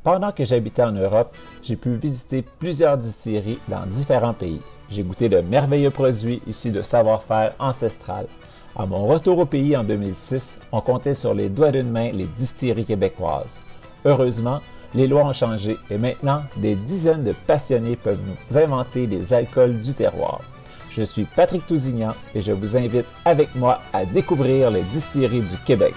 Pendant que j'habitais en Europe, j'ai pu visiter plusieurs distilleries dans différents pays. J'ai goûté de merveilleux produits issus de savoir-faire ancestral. À mon retour au pays en 2006, on comptait sur les doigts d'une main les distilleries québécoises. Heureusement, les lois ont changé et maintenant, des dizaines de passionnés peuvent nous inventer des alcools du terroir. Je suis Patrick Tousignan et je vous invite avec moi à découvrir les distilleries du Québec.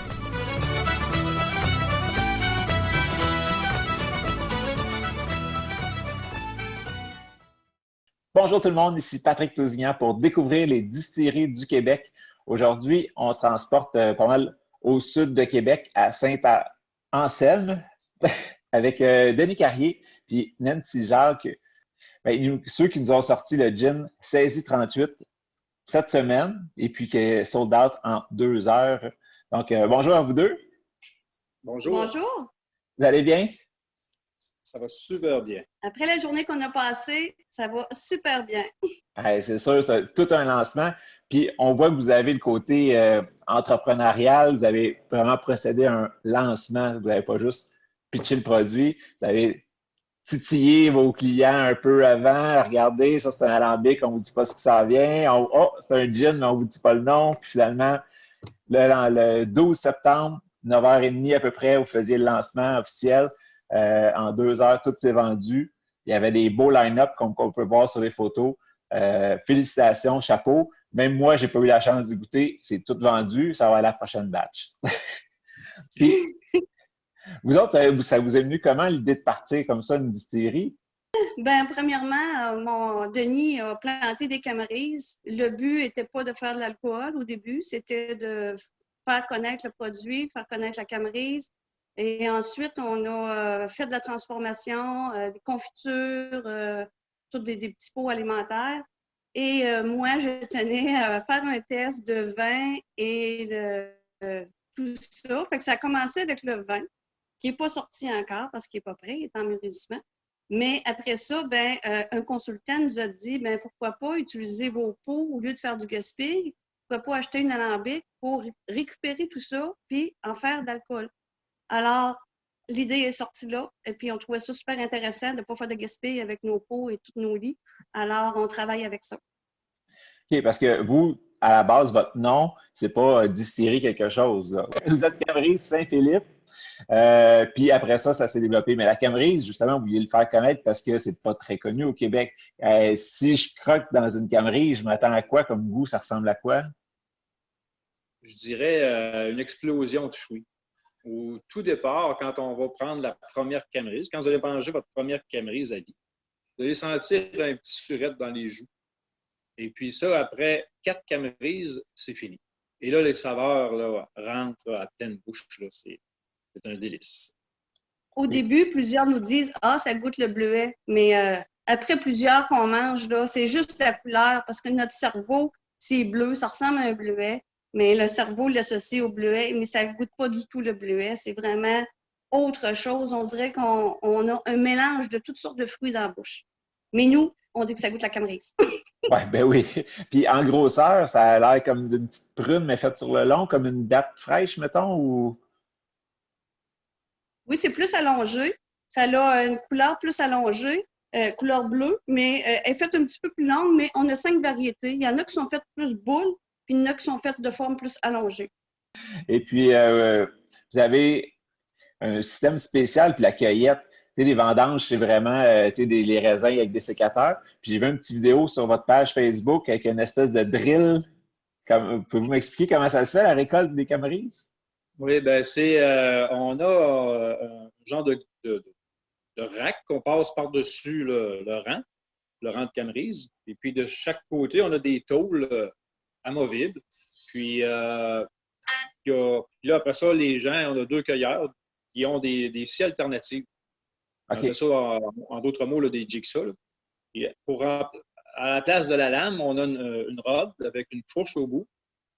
Bonjour tout le monde, ici Patrick Tousignan pour découvrir les distilleries du Québec. Aujourd'hui, on se transporte pas mal au sud de Québec, à Saint-Anselme, avec Denis Carrier puis Nancy Jacques. Ceux qui nous ont sorti le gin Saisi 38 cette semaine et puis qui est sold out en 2 heures. Donc, bonjour à vous deux. Bonjour. Bonjour. Vous allez bien? Ça va super bien. Après la journée qu'on a passée, ça va super bien. C'est sûr, c'est tout un lancement. Puis, on voit que vous avez le côté entrepreneurial. Vous avez vraiment procédé à un lancement. Vous n'avez pas juste pitché le produit. Vous avez titillé vos clients un peu avant. Regardez, ça, c'est un alambic. On ne vous dit pas ce que ça vient. Oh, c'est un gin, mais on ne vous dit pas le nom. Puis finalement, le 12 septembre, 9h30 à peu près, vous faisiez le lancement officiel. En 2 heures, tout s'est vendu. Il y avait des beaux line-up comme on peut voir sur les photos. Félicitations, chapeau. Même moi, je n'ai pas eu la chance d'y goûter. C'est tout vendu. Ça va à la prochaine batch. Puis, vous autres, ça vous est venu comment l'idée de partir comme ça, une distillerie? Bien, premièrement, mon Denis a planté des Camrys. Le but n'était pas de faire de l'alcool au début, c'était de faire connaître le produit, faire connaître la Camrys. Et ensuite, on a fait de la transformation, des confitures, tous des petits pots alimentaires. Et moi, je tenais à faire un test de vin et de tout ça. Fait que ça a commencé avec le vin, qui n'est pas sorti encore parce qu'il n'est pas prêt, il est en mûrissement. Mais après ça, un consultant nous a dit, pourquoi pas utiliser vos pots au lieu de faire du gaspillage? Pourquoi pas acheter une alambic pour récupérer tout ça puis en faire de l'alcool? Alors, l'idée est sortie là, et puis on trouvait ça super intéressant de ne pas faire de gaspillage avec nos pots et tous nos lits. Alors, on travaille avec ça. OK, parce que vous, à la base, votre nom, c'est pas distillerie quelque chose, là. Vous êtes Camrys Saint-Philippe, puis après ça, ça s'est développé. Mais la Camrys, justement, vous vouliez le faire connaître parce que c'est pas très connu au Québec. Si je croque dans une Camrys, je m'attends à quoi comme goût? Ça ressemble à quoi? Je dirais une explosion de fruits. Au tout départ, quand on va prendre la première Camrys, quand vous allez manger votre première Camrys à vie, vous allez sentir un petit surette dans les joues. Et puis ça, après 4 Camrys, c'est fini. Et là, les saveurs là, rentrent à pleine bouche. C'est un délice. Au début, plusieurs nous disent « Ah, ça goûte le bleuet ». Mais après plusieurs qu'on mange, là, c'est juste la couleur parce que notre cerveau, c'est bleu, ça ressemble à un bleuet. Mais le cerveau l'associe au bleuet, mais ça ne goûte pas du tout le bleuet. C'est vraiment autre chose. On dirait qu'on a un mélange de toutes sortes de fruits dans la bouche. Mais nous, on dit que ça goûte la Camrys. Oui. Puis en grosseur, ça a l'air comme une petite prune, mais faite sur le long, comme une date fraîche, mettons, ou... Oui, c'est plus allongé. Ça a une couleur plus allongée, couleur bleue, mais elle est faite un petit peu plus longue, mais on a 5 variétés. Il y en a qui sont faites plus boules, puis il y en a qui sont faites de forme plus allongée. Et puis, vous avez un système spécial, puis la cueillette. Tu sais, les vendanges, c'est vraiment les raisins avec des sécateurs. Puis j'ai vu une petite vidéo sur votre page Facebook avec une espèce de drill. Pouvez-vous m'expliquer comment ça se fait, la récolte des Camrys? Oui, on a un genre de rack qu'on passe par-dessus le rang de Camrys. Et puis de chaque côté, on a des tôles amovibles. Puis là, après ça, les gens, on a 2 cueilleurs qui ont des scies alternatives. Okay. On appelle ça, en d'autres mots, là, des jigsaws. À la place de la lame, on a une robe avec une fourche au bout.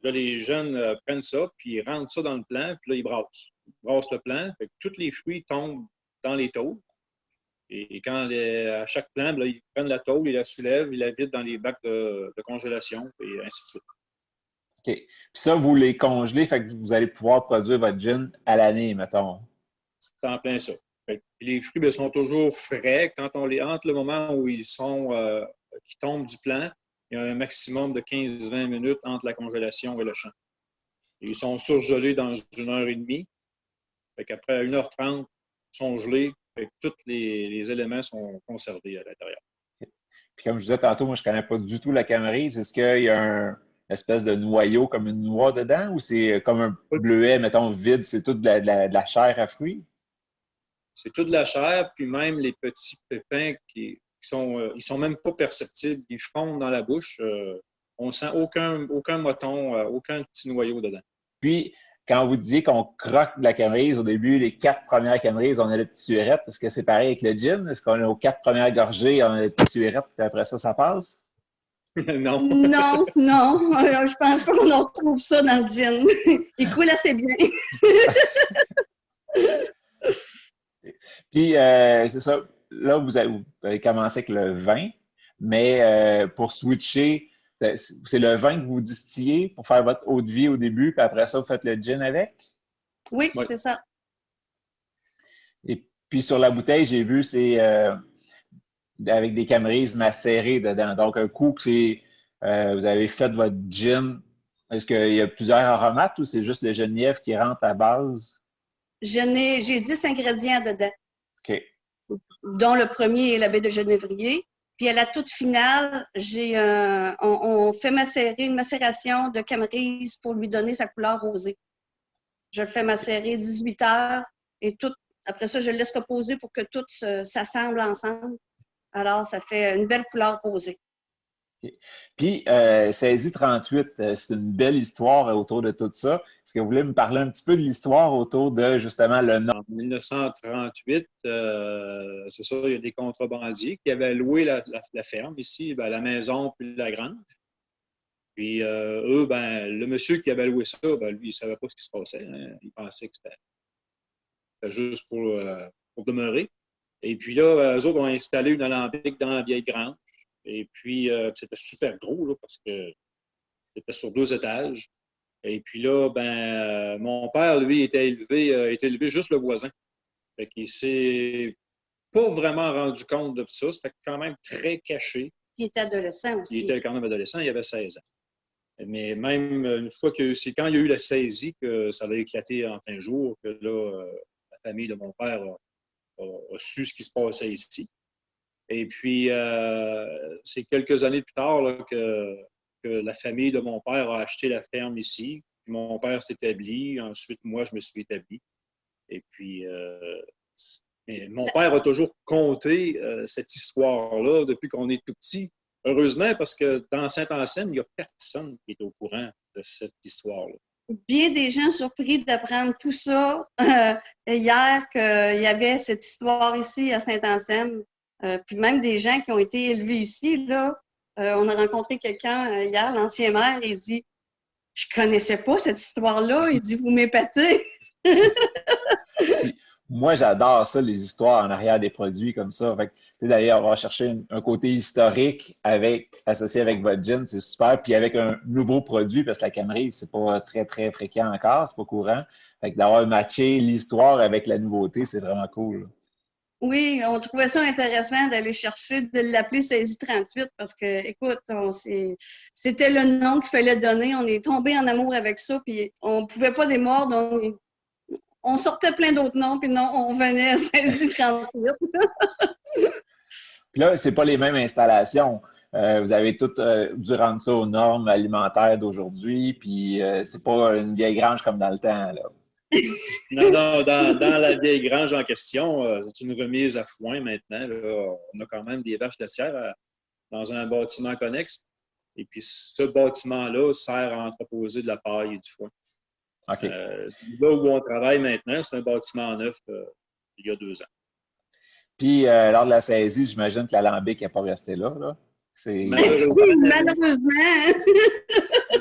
Là, les jeunes prennent ça, puis ils rentrent ça dans le plant, puis là, ils brassent. Ils brassent le plant, fait que tous les fruits tombent dans les tôles. Et à chaque plant, là, ils prennent la tôle, ils la soulèvent, ils la vident dans les bacs de congélation, et ainsi de suite. OK. Puis ça, vous les congelez, fait que vous allez pouvoir produire votre gin à l'année, mettons. C'est en plein ça. Les fruits bien, sont toujours frais. Quand on entre le moment où qui tombent du plant, il y a un maximum de 15-20 minutes entre la congélation et le champ. Ils sont surgelés dans 1 heure et demie. Après 1h30, ils sont gelés. Tous les éléments sont conservés à l'intérieur. Puis comme je disais tantôt, moi, je ne connais pas du tout la camerise. Est-ce qu'il y a une espèce de noyau comme une noix dedans ou c'est comme un bleuet, mettons, vide, c'est tout de la chair à fruits? C'est tout de la chair, puis même les petits pépins ils sont même pas perceptibles. Ils fondent dans la bouche. On ne sent aucun moton, aucun petit noyau dedans. Puis, quand vous disiez qu'on croque de la camerise, au début, les 4 premières camerises, on a le petit surette. Est-ce que c'est pareil avec le gin? Est-ce qu'on a aux 4 premières gorgées, on a le petit surette, puis après ça passe? Non. Non, non. Je pense pas qu'on retrouve ça dans le gin. Il coule assez bien. Puis, c'est ça. Là, vous avez commencé avec le vin, mais pour switcher, c'est le vin que vous distillez pour faire votre eau de vie au début, puis après ça, vous faites le gin avec? Oui, c'est ça. Et puis, sur la bouteille, j'ai vu, c'est avec des camerises macérées dedans. Donc, un coup que vous avez fait votre gin, est-ce qu'il y a plusieurs aromates ou c'est juste le genièvre qui rentre à base? J'ai 10 ingrédients dedans. OK. Dont le premier est la baie de genévrier. Puis à la toute finale, on fait macérer une macération de camerise pour lui donner sa couleur rosée. Je le fais macérer 18 heures et après ça, je le laisse reposer pour que tout s'assemble ensemble. Alors, ça fait une belle couleur rosée. Okay. Puis, Saisie 38, c'est une belle histoire autour de tout ça. Est-ce que vous voulez me parler un petit peu de l'histoire autour de, justement, le nom? En 1938, c'est ça, il y a des contrebandiers qui avaient loué la ferme ici, la maison puis la grange. Puis, eux, le monsieur qui avait loué ça, lui, il ne savait pas ce qui se passait. Hein. Il pensait que c'était juste pour demeurer. Et puis là, eux autres ont installé une alambic dans la vieille grange. Et puis, c'était super gros là, parce que c'était sur 2 étages. Et puis là, mon père, lui, était élevé juste le voisin. Fait qu'il s'est pas vraiment rendu compte de ça. C'était quand même très caché. Il était adolescent aussi. Il était quand même adolescent, il avait 16 ans. Mais même une fois c'est quand il y a eu la saisie que ça a éclaté en plein jour, que là, la famille de mon père a su ce qui se passait ici. Et puis, c'est quelques années plus tard là, que la famille de mon père a acheté la ferme ici. Puis mon père s'est établi. Ensuite, moi, je me suis établi. Et puis, mon père a toujours conté cette histoire-là depuis qu'on est tout petit. Heureusement, parce que dans Saint-Anselme, il n'y a personne qui est au courant de cette histoire-là. Bien des gens surpris d'apprendre tout ça hier, qu'il y avait cette histoire ici à Saint-Anselme. Puis même des gens qui ont été élevés ici, là, on a rencontré quelqu'un hier, l'ancien maire, il dit « Je connaissais pas cette histoire-là. » Il dit « Vous m'épatez. » Moi, j'adore ça, les histoires en arrière des produits comme ça. D'ailleurs, on va chercher un côté historique associé avec votre gin, c'est super. Puis avec un nouveau produit, parce que la camerise, c'est pas très, très fréquent encore, c'est pas courant. D'avoir matché l'histoire avec la nouveauté, c'est vraiment cool. Oui, on trouvait ça intéressant d'aller chercher, de l'appeler Saisie 38 parce que, écoute, c'était le nom qu'il fallait donner. On est tombé en amour avec ça, puis on ne pouvait pas démordre. On sortait plein d'autres noms, puis non, on venait à Saisie 38. Puis là, c'est pas les mêmes installations. Vous avez dû rendre ça aux normes alimentaires d'aujourd'hui, puis c'est pas une vieille grange comme dans le temps, là. Non, dans la vieille grange en question, c'est une remise à foin maintenant. Là. On a quand même des vaches laitières dans un bâtiment connexe. Et puis, ce bâtiment-là sert à entreposer de la paille et du foin. Okay. Là où on travaille maintenant, c'est un bâtiment neuf il y a 2 ans. Puis, lors de la saisie, j'imagine que l'alambic n'est pas resté là. Malheureusement.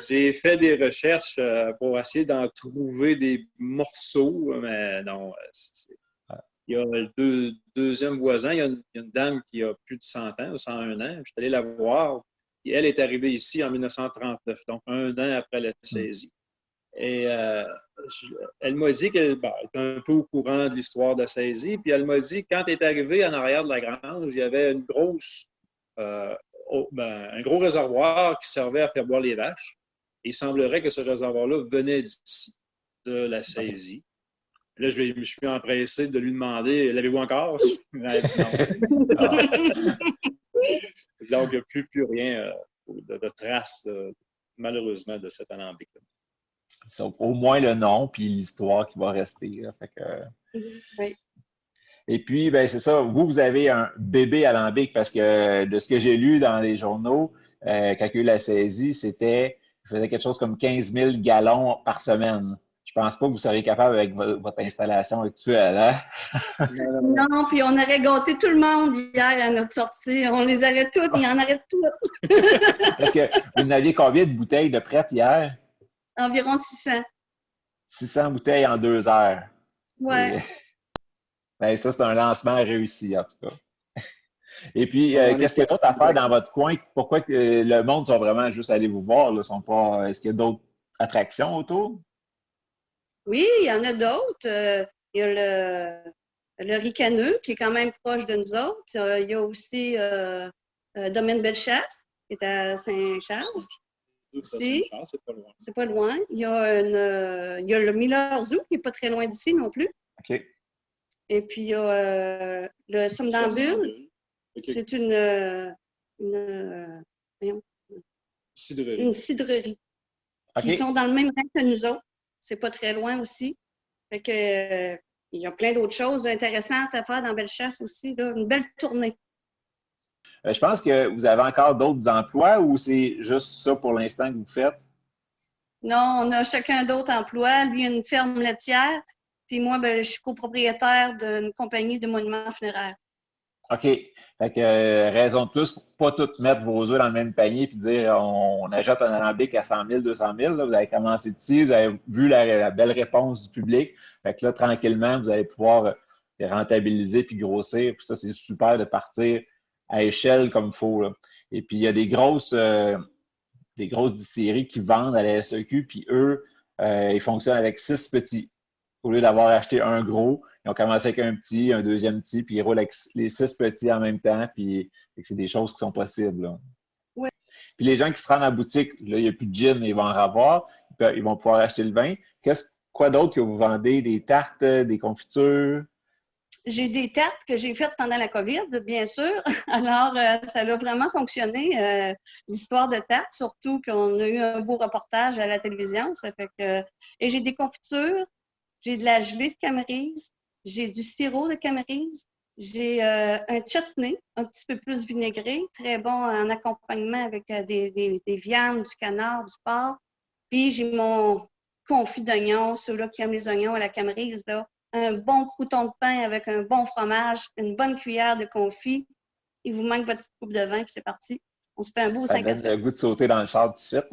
J'ai fait des recherches pour essayer d'en trouver des morceaux, mais non. Il y a le deuxième voisin, il y a une dame qui a plus de 100 ans, 101 ans. Je suis allé la voir. Et elle est arrivée ici en 1939, donc 1 an après la saisie. Et elle m'a dit qu'elle était un peu au courant de l'histoire de la saisie. Puis elle m'a dit, quand elle est arrivée en arrière de la grange, il y avait une un gros réservoir qui servait à faire boire les vaches. Et il semblerait que ce réservoir-là venait d'ici, de la saisie. Là, je me suis empressé de lui demander, l'avez-vous encore? Elle a dit non. Donc, il n'y a plus rien de traces, malheureusement, de cet alambic-là. Sauf au moins le nom puis l'histoire qui va rester. Là. Fait que... Oui. Et puis, ben c'est ça, vous avez un bébé alambic parce que de ce que j'ai lu dans les journaux, quand il y a eu la saisie, il faisait quelque chose comme 15 000 gallons par semaine. Je pense pas que vous seriez capable avec votre installation actuelle. Hein? Non, puis on aurait gâté tout le monde hier à notre sortie. On les aurait toutes, il y en aurait toutes. Est-ce que vous n'aviez combien de bouteilles de prêtes hier? Environ 600. 600 bouteilles en 2 heures. Ouais. Ben, ça, c'est un lancement réussi, en tout cas. Et puis, qu'est-ce qu'il y a d'autre à faire dans votre coin? Pourquoi le monde sont vraiment juste allés vous voir? Là, sont pas... Est-ce qu'il y a d'autres attractions autour? Oui, il y en a d'autres. Il y a le Ricaneux, qui est quand même proche de nous autres. Il y a aussi Domaine Bellechasse, qui est à Saint-Charles. Aussi. C'est pas loin. C'est pas loin. Il y a le Miller Zoo, qui n'est pas très loin d'ici non plus. OK. Et puis, il y a le Somnambule. Okay. C'est une cidrerie. Okay. Qui sont dans le même rang que nous autres. C'est pas très loin aussi. Fait que, il y a plein d'autres choses intéressantes à faire dans Bellechasse aussi. Là. Une belle tournée. Je pense que vous avez encore d'autres emplois ou c'est juste ça pour l'instant que vous faites? Non, on a chacun d'autres emplois. Lui, il a une ferme laitière. Puis moi, je suis copropriétaire d'une compagnie de monuments funéraires. OK. Fait que raison de plus pour pas toutes mettre vos œufs dans le même panier puis dire on achète un alambic à 100 000, 200 000. Là, vous avez commencé petit, vous avez vu la belle réponse du public. Fait que là, tranquillement, vous allez pouvoir rentabiliser puis grossir. Puis ça, c'est super de partir à échelle comme il faut. Là. Et puis, il y a des grosses distilleries qui vendent à la SEQ, puis eux, ils fonctionnent avec 6 petits. Au lieu d'avoir acheté un gros, ils ont commencé avec un petit, un deuxième petit, puis ils roulent avec les 6 petits en même temps, puis c'est des choses qui sont possibles. Là. Ouais. Puis les gens qui se rendent à la boutique, là, il n'y a plus de gin, ils vont en avoir, ils vont pouvoir acheter le vin. Quoi d'autre que vous vendez? Des tartes, des confitures? J'ai des tartes que j'ai faites pendant la COVID, bien sûr. Alors, ça a vraiment fonctionné, l'histoire de tartes, surtout qu'on a eu un beau reportage à la télévision. Ça fait que... Et j'ai des confitures, j'ai de la gelée de Camerise, j'ai du sirop de Camerise, j'ai un chutney, un petit peu plus vinaigré, très bon en accompagnement avec des viandes, du canard, du porc. Puis j'ai mon confit d'oignons, ceux-là qui aiment les oignons à la Camerise, là. Un bon crouton de pain avec un bon fromage, une bonne cuillère de confit. Il vous manque votre petite coupe de vin, puis c'est parti. On se fait un beau 5 à 7. Ça donne le goût de sauter dans le char tout de suite.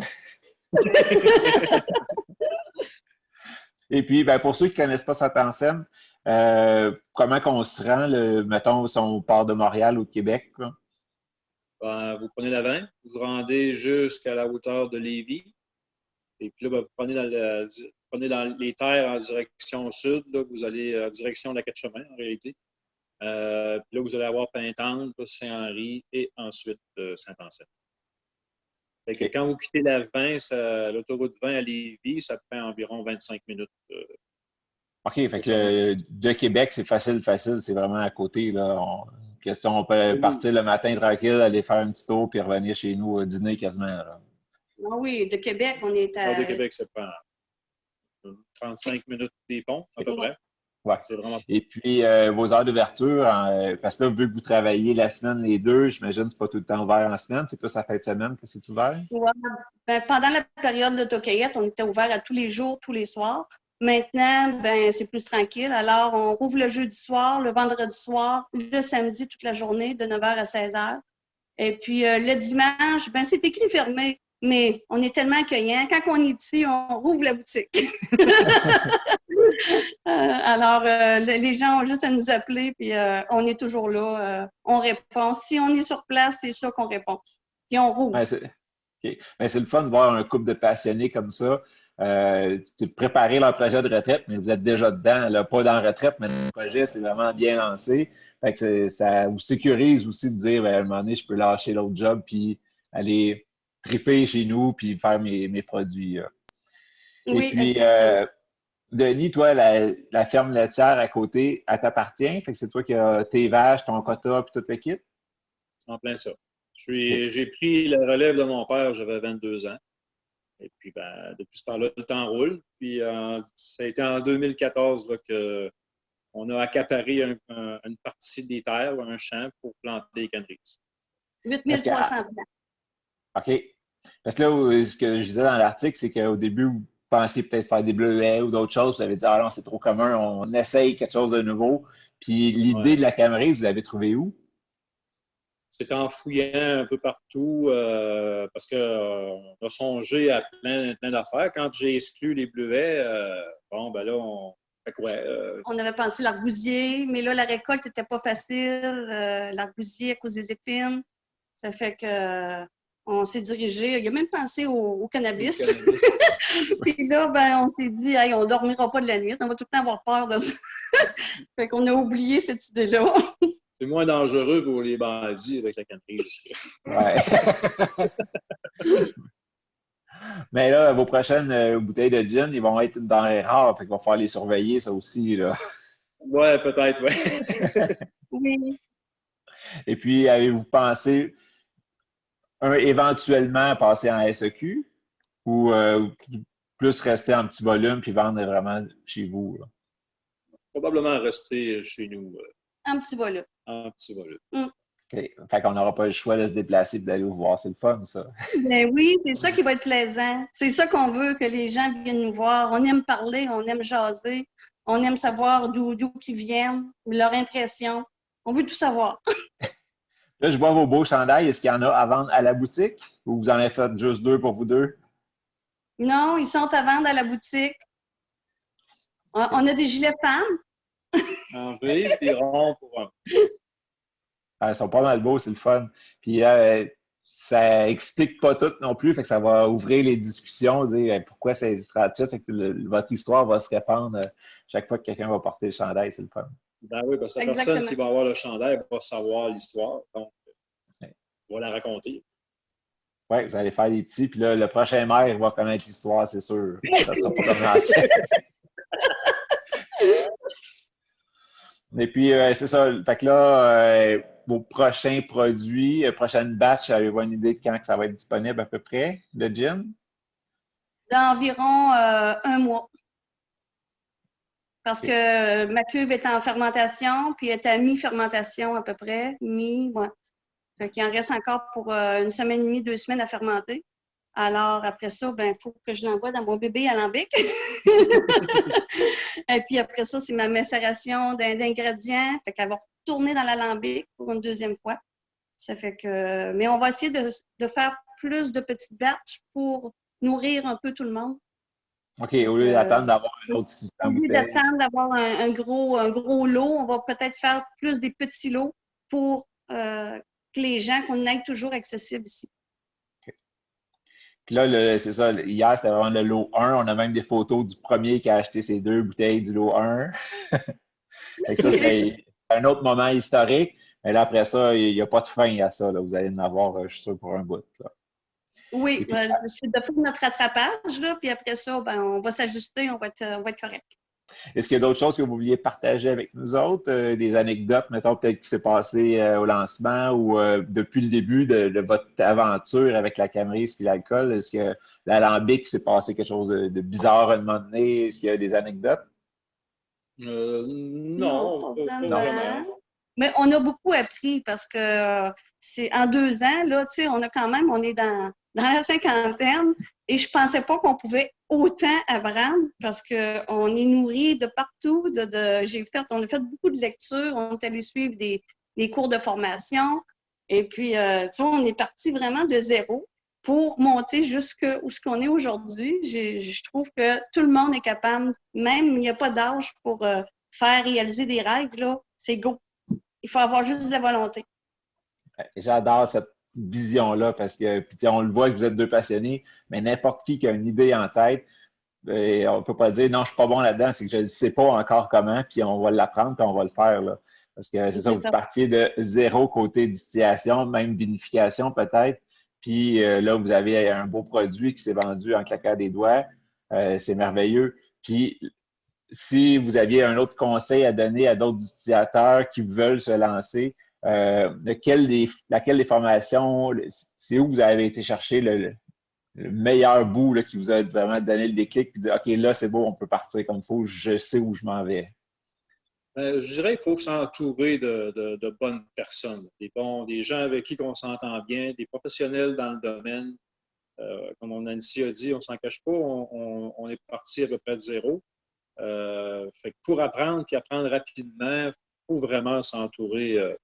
Et puis, ben, pour ceux qui ne connaissent pas Saint-Anselme, comment qu'on se rend, mettons, si on part de Montréal ou de Québec? Ben, vous prenez la 20, vous vous rendez jusqu'à la hauteur de Lévis. Et puis là, ben, vous prenez dans les terres en direction sud. Là, vous allez en direction de la Quatre-Chemins, en réalité. Puis là, vous allez avoir Pintendre, Saint-Henri et ensuite Saint-Anselme. Fait que quand vous quittez la 20, l'autoroute 20 à Lévis, ça prend environ 25 minutes. OK, fait que de Québec, c'est facile, c'est vraiment à côté. Là. On peut partir le matin tranquille, aller faire un petit tour, puis revenir chez nous dîner quasiment. Là. Ah oui, de Québec, on est à... De Québec, ça prend 35 minutes des ponts, à peu près. Ouais. C'est vraiment... Et puis, vos heures d'ouverture, parce que là, vu que vous travaillez la semaine les deux, j'imagine que ce n'est pas tout le temps ouvert en semaine, c'est plus à fin de semaine que c'est ouvert? Ouais. Ben, pendant la période d'autocueillette, on était ouvert à tous les jours, tous les soirs. Maintenant, ben, c'est plus tranquille. Alors, on rouvre le jeudi soir, le vendredi soir, le samedi toute la journée, de 9h à 16h. Et puis, le dimanche, ben, c'est écrit fermé. Mais on est tellement accueillant. Quand on est ici, on rouvre la boutique. Alors, les gens ont juste à nous appeler, puis on est toujours là. On répond. Si on est sur place, c'est sûr qu'on répond. Puis on rouvre. Ouais, c'est le fun de voir un couple de passionnés comme ça. préparer leur projet de retraite, mais vous êtes déjà dedans, là, pas dans la retraite, mais le projet, c'est vraiment bien lancé. Fait que ça vous sécurise aussi de dire, ben, à un moment donné, je peux lâcher l'autre job, puis aller triper chez nous, puis faire mes produits. Là. Et Oui, puis, exactement. Denis, toi, la ferme laitière à côté, elle t'appartient? Fait que c'est toi qui as tes vaches, ton quota, puis tout le kit? En plein ça. OK. J'ai pris la relève de mon père, j'avais 22 ans. Et puis, ben, depuis ce temps-là, le temps roule. Puis, ça a été en 2014 là, qu'on a accaparé une partie des terres, un champ, pour planter les canneries. 8300 plants. OK. Parce que là, ce que je disais dans l'article, c'est qu'au début, vous pensiez peut-être faire des bleuets ou d'autres choses. Vous avez dit, ah non, c'est trop commun, on essaye quelque chose de nouveau. Puis l'idée Ouais. de la Camerise, vous l'avez trouvée où? C'est en fouillant un peu partout parce qu'on a songé à plein d'affaires. Quand j'ai exclu les bleuets, bon, ben là, on fait quoi? On avait pensé l'argousier, mais là, la récolte n'était pas facile. L'argousier à cause des épines. Ça fait que on s'est dirigé. Il a même pensé au cannabis. Puis là, ben, on s'est dit, hey, on ne dormira pas de la nuit. On va tout le temps avoir peur de ça. Fait qu'on a oublié cette idée-là. C'est moins dangereux pour les bandits avec la cannerie. Ouais. Mais là, vos prochaines bouteilles de gin, ils vont être une denrée rare. Fait qu'il va falloir les surveiller, ça aussi, là. Ouais, peut-être, oui. Oui. Et puis, avez-vous pensé éventuellement passer en SEQ ou plus rester en petit volume puis vendre vraiment chez vous? Là? Probablement rester chez nous Un petit volume. en petit volume. OK. Fait qu'on n'aura pas le choix de se déplacer et d'aller vous voir. C'est le fun, ça. Ben oui, c'est ça qui va être plaisant. C'est ça qu'on veut, que les gens viennent nous voir. On aime parler, on aime jaser, on aime savoir d'où ils viennent, leur impression. On veut tout savoir. Là, je vois vos beaux chandails. Est-ce qu'il y en a à vendre à la boutique ou vous en avez fait juste deux pour vous deux? Non, ils sont à vendre à la boutique. On a des gilets femmes. En V, puis rond pour un. Ils sont pas mal beaux, c'est le fun. Puis ça explique pas tout non plus, fait que ça va ouvrir les discussions, dire pourquoi ça hésitera tout, fait que votre histoire va se répandre chaque fois que quelqu'un va porter le chandail, c'est le fun. Ben oui, parce que la personne qui va avoir le chandail va savoir l'histoire, donc on va la raconter. Oui, vous allez faire des petits, puis là, le prochain maire va connaître l'histoire, c'est sûr. Ça sera pas comme l'ancien. Et puis, c'est ça. Fait que là, vos prochains produits, prochaine batch, avez-vous une idée de quand que ça va être disponible à peu près, le gin? Dans environ un mois. Parce que ma cuve est en fermentation, puis elle est à mi-fermentation à peu près. Ouais. Fait qu'il en reste encore pour une semaine et demie, 2 semaines à fermenter. Alors, après ça, ben, il faut que je l'envoie dans mon bébé alambic. Et puis après ça, c'est ma macération d'ingrédients. Fait qu'elle va retourner dans l'alambic pour une deuxième fois. Ça fait que... Mais on va essayer de faire plus de petites batches pour nourrir un peu tout le monde. OK, au lieu d'attendre d'avoir un autre système. Au lieu d'attendre d'avoir un gros lot, on va peut-être faire plus des petits lots pour que les gens, qu'on ait toujours accessible ici. Puis là, c'est ça, hier, c'était vraiment le lot 1. On a même des photos du premier qui a acheté ses 2 bouteilles du lot 1. Fait que ça, c'est un autre moment historique. Mais là, après ça, il n'y a pas de fin à ça. Là. Vous allez en avoir, je suis sûr, pour un bout. Là. Oui, puis, c'est de faire notre rattrapage, là, puis après ça, ben, on va s'ajuster, on va être correct. Est-ce qu'il y a d'autres choses que vous vouliez partager avec nous autres? Des anecdotes, mettons, peut-être qui s'est passé au lancement ou depuis le début de votre aventure avec la Camerise et l'alcool? Est-ce que l'alambic s'est passé quelque chose de bizarre à un moment donné? Est-ce qu'il y a des anecdotes? Non, pas vraiment. Mais on a beaucoup appris parce que c'est en 2 ans, là, tu sais, on est dans la cinquantaine et je pensais pas qu'on pouvait autant apprendre parce qu'on est nourri de partout. On a fait beaucoup de lectures, on est allé suivre des cours de formation et puis, tu sais, on est parti vraiment de zéro pour monter jusqu'où ce qu'on est aujourd'hui. Je trouve que tout le monde est capable, même il n'y a pas d'âge pour faire réaliser des rêves, là, c'est go. Il faut avoir juste de la volonté. J'adore cette vision-là parce que puis on le voit que vous êtes 2 passionnés, mais n'importe qui a une idée en tête, Et on ne peut pas dire non, je ne suis pas bon là-dedans, c'est que je ne sais pas encore comment, puis on va l'apprendre, puis on va le faire. Là. Parce que c'est ça, vous partiez de zéro côté distillation, même vinification peut-être. Puis là, vous avez un beau produit qui s'est vendu en claquant des doigts. C'est merveilleux. Puis si vous aviez un autre conseil à donner à d'autres distillateurs qui veulent se lancer, laquelle des formations, c'est où vous avez été chercher le meilleur bout là, qui vous a vraiment donné le déclic et dire OK, là, c'est beau, on peut partir comme il faut, je sais où je m'en vais? Je dirais qu'il faut s'entourer de bonnes personnes, des gens avec qui on s'entend bien, des professionnels dans le domaine. Comme Nancy a dit, on ne s'en cache pas, on est parti à peu près de zéro. Fait que pour apprendre et apprendre rapidement, il faut vraiment s'entourer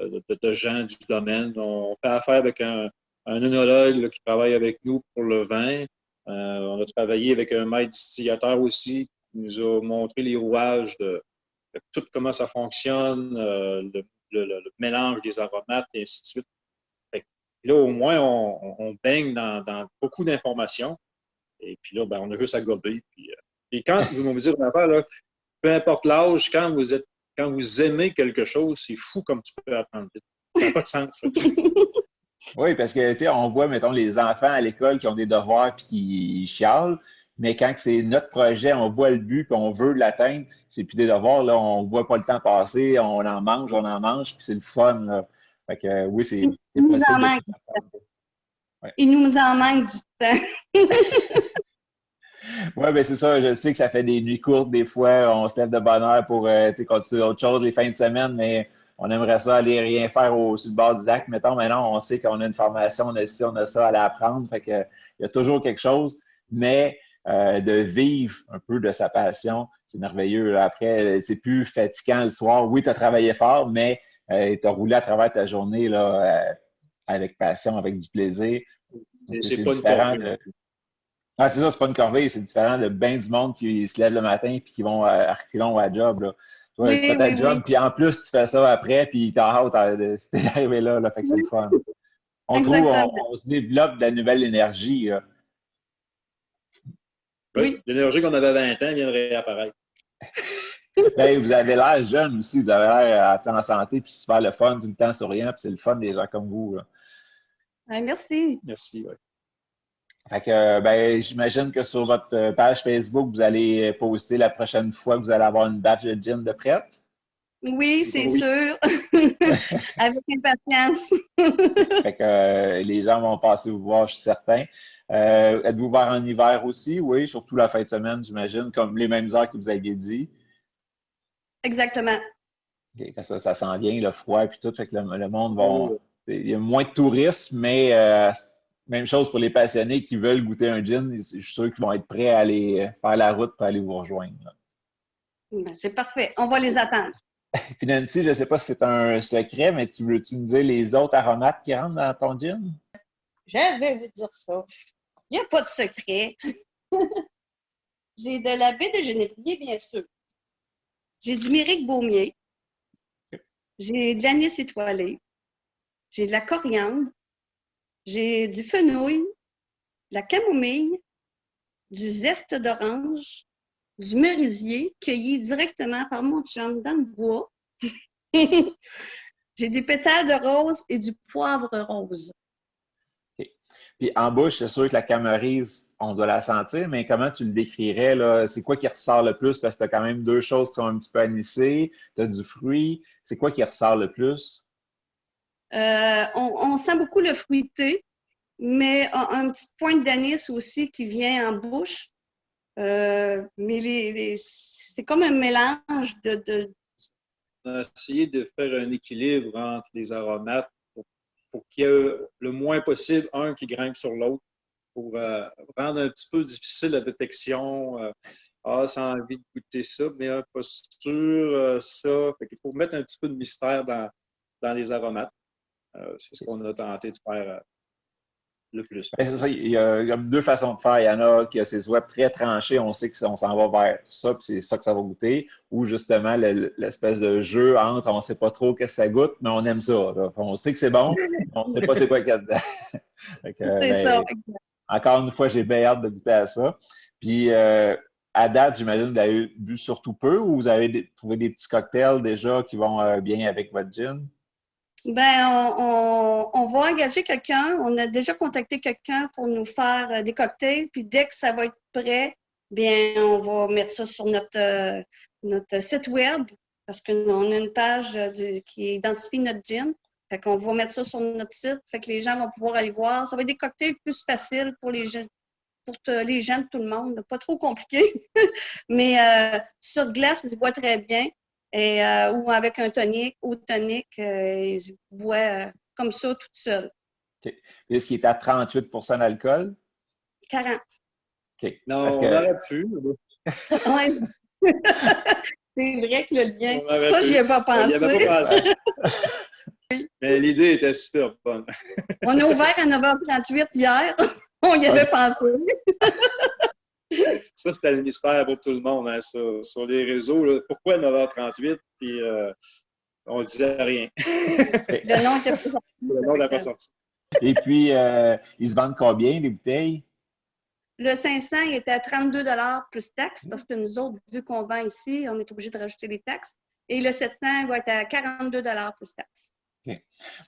de gens du domaine. On fait affaire avec un œnologue là, qui travaille avec nous pour le vin. On a travaillé avec un maître distillateur aussi qui nous a montré les rouages de tout comment ça fonctionne, le mélange des aromates et ainsi de suite. Fait que là, au moins, on baigne dans beaucoup d'informations. Et puis là, ben, on a juste à gober. Et quand vous me dites une affaire, là, peu importe l'âge, quand vous aimez quelque chose, c'est fou comme tu peux apprendre vite. Ça n'a pas de sens, ça. Oui, parce que, tu sais, on voit, mettons, les enfants à l'école qui ont des devoirs et qui chialent, mais quand c'est notre projet, on voit le but puis on veut l'atteindre, c'est plus des devoirs, là, on ne voit pas le temps passer, on en mange, puis c'est le fun, là. Fait que, oui, c'est possible. Il nous en manque du temps. Oui, bien c'est ça. Je sais que ça fait des nuits courtes des fois. On se lève de bonne heure pour continuer autre chose les fins de semaine, mais on aimerait ça aller rien faire sur le bord du lac. Mettons, maintenant, on sait qu'on a une formation, on a ci, on a ça à aller apprendre. Fait que, il y a toujours quelque chose, mais de vivre un peu de sa passion, c'est merveilleux. Après, c'est plus fatigant le soir. Oui, tu as travaillé fort, mais tu as roulé à travers ta journée là, avec passion, avec du plaisir. C'est pas différent. Ah, c'est ça, c'est pas une corvée, c'est différent de bien du monde qui se lève le matin et qui vont à reculons à job. Là. Tu fais ta job, puis en plus, tu fais ça après, puis t'es arrivé là, fait que c'est le fun. On se développe de la nouvelle énergie. Là. Oui, l'énergie qu'on avait à 20 ans vient de réapparaître. Ben, vous avez l'air jeune aussi, vous avez l'air en santé, puis super le fun, tout le temps souriant, puis c'est le fun des gens comme vous. Merci. Merci, oui. Fait que, ben, j'imagine que sur votre page Facebook, vous allez poster la prochaine fois que vous allez avoir une batch de gin de prête. Oui, c'est sûr. Avec impatience. Fait que les gens vont passer vous voir, je suis certain. Êtes-vous ouvert en hiver aussi? Oui, surtout la fin de semaine, j'imagine, comme les mêmes heures que vous aviez dit. Exactement. Okay, ça s'en vient, le froid et tout. Fait que le monde va. Il y a moins de touristes, mais même chose pour les passionnés qui veulent goûter un gin. Je suis sûr qu'ils vont être prêts à aller faire la route pour aller vous rejoindre. Ben, c'est parfait. On va les attendre. Puis Nancy, je ne sais pas si c'est un secret, mais tu veux-tu nous dire les autres aromates qui rentrent dans ton gin? Je vais vous dire ça. Il n'y a pas de secret. J'ai de la baie de genévrier, bien sûr. J'ai du myrique baumier. J'ai de l'anis étoilé. J'ai de la coriandre. J'ai du fenouil, de la camomille, du zeste d'orange, du merisier cueilli directement par mon chum dans le bois. J'ai des pétales de rose et du poivre rose. Okay. Puis en bouche, c'est sûr que la camerise, on doit la sentir, mais comment tu le décrirais, là? C'est quoi qui ressort le plus? Parce que tu as quand même deux choses qui sont un petit peu anisées, tu as du fruit. C'est quoi qui ressort le plus? On sent beaucoup le fruité, mais un petit pointe d'anis aussi qui vient en bouche. Mais c'est comme un mélange de... On a essayé de faire un équilibre entre les aromates pour qu'il y ait le moins possible un qui grimpe sur l'autre, pour rendre un petit peu difficile la détection. Ça a envie de goûter ça, mais pas sûr, ça. Fait qu'il faut mettre un petit peu de mystère dans les aromates. C'est ce qu'on a tenté de faire le plus. C'est ça, il y a deux façons de faire. Il y en a qui a ses souhaits très tranchés, on sait qu'on s'en va vers ça, puis c'est ça que ça va goûter. Ou justement, l'espèce de jeu entre on ne sait pas trop qu'est-ce que ça goûte, mais on aime ça. Là. On sait que c'est bon, mais on ne sait pas c'est quoi qu'il y a dedans. C'est ça. Encore une fois, j'ai bien hâte de goûter à ça. Puis, à date, j'imagine que vous avez bu surtout peu ou vous avez trouvé des petits cocktails déjà qui vont bien avec votre gin? Ben, on va engager quelqu'un. On a déjà contacté quelqu'un pour nous faire des cocktails. Puis dès que ça va être prêt, bien, on va mettre ça sur notre site web parce qu'on a une page qui identifie notre gin. Fait qu'on va mettre ça sur notre site. Fait que les gens vont pouvoir aller voir. Ça va être des cocktails plus faciles pour les gens, les gens de tout le monde. Pas trop compliqué. Mais sur glace, ils se voient très bien. Et, ou avec un tonic, ou tonic, ils se boivent comme ça, toute seule. OK. Est-ce qu'il est à 38 d'alcool? 40. OK. Non, on aurait pu. Oui. C'est vrai que le lien, ça, j'y ai pas pensé. J'y avais pas pensé. Mais l'idée était super bonne. On a ouvert à 9h38 hier. On y avait pensé. Ça, c'était le mystère pour tout le monde, hein, sur les réseaux. Là. Pourquoi 9h38? Puis on ne disait rien. Le nom n'était pas sorti. Le nom n'était pas sorti. Et puis, ils se vendent combien, les bouteilles? Le 500 il était à 32 plus taxes parce que nous autres, vu qu'on vend ici, on est obligé de rajouter les taxes. Et le 700 va être à 42 plus taxes. OK.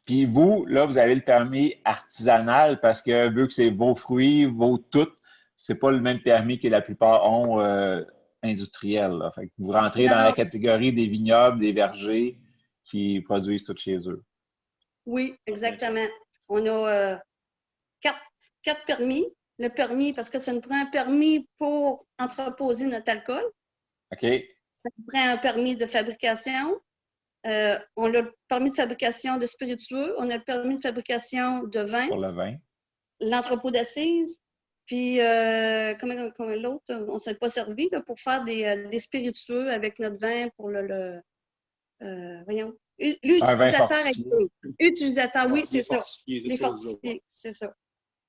Puis vous, là, vous avez le permis artisanal parce que vu que c'est vos fruits, vos tout, c'est pas le même permis que la plupart ont industriel. Là. Fait que vous rentrez dans la catégorie des vignobles, des vergers qui produisent tout chez eux. Oui, exactement. On a quatre permis. Le permis, parce que ça nous prend un permis pour entreposer notre alcool. OK. Ça nous prend un permis de fabrication. On a le permis de fabrication de spiritueux. On a le permis de fabrication de vin. Pour le vin. L'entrepôt d'assises. Puis, comme l'autre, on ne s'est pas servi là, pour faire des spiritueux avec notre vin pour voyons. L'utilisateur agréé. Utilisateur, oui, c'est ça. Les fortifiés, c'est ça.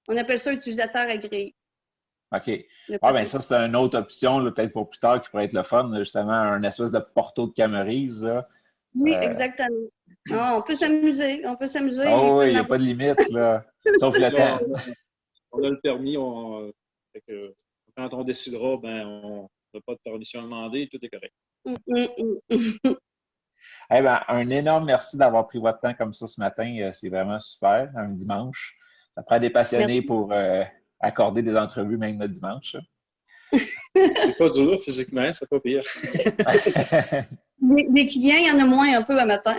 On appelle ça utilisateur agréé. OK. Ah, bien, ça, c'est une autre option, peut-être pour plus tard, qui pourrait être le fun, justement, un espèce de porto de Camerise. Là. Oui, exactement. Ah, on peut s'amuser. On peut s'amuser. Oh, oui, il n'y a pas de limite, là. Sauf le temps. On a le permis. Quand on décidera, ben, on n'a pas de permission demandée, tout est correct. Eh bien, un énorme merci d'avoir pris votre temps comme ça ce matin. C'est vraiment super, un dimanche. Ça prend des passionnés pour accorder des entrevues, même le dimanche. C'est pas dur physiquement, c'est pas pire. Les clients, il y en a moins un peu à matin.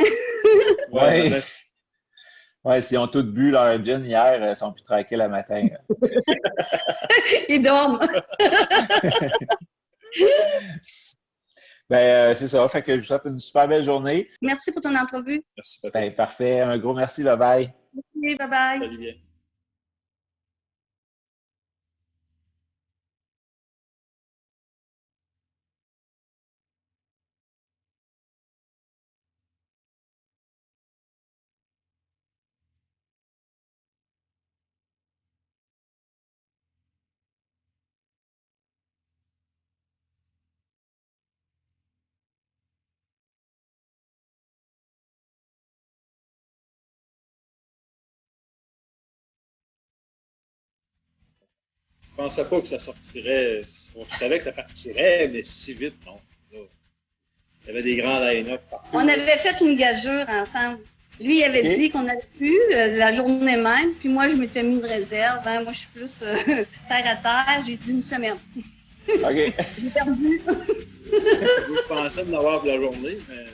Oui. Ouais, s'ils ont tous bu leur gin hier, ils sont plus tranquilles le matin. Ils dorment. Ben, c'est ça. Fait que je vous souhaite une super belle journée. Merci pour ton entrevue. Merci. Ben, parfait. Un gros merci. Bye-bye. Merci, bye-bye. Salut bien. Je ne pensais pas que ça sortirait. Je savais que ça partirait, mais si vite, non. Là, il y avait des grands line-up partout. On avait fait une gageure ensemble. Lui, il avait dit qu'on avait pu la journée même, puis moi, je m'étais mis une réserve. Hein. Moi, je suis plus terre à terre. J'ai dit une semaine. OK. J'ai perdu. Je pensais de l'avoir pour la journée, mais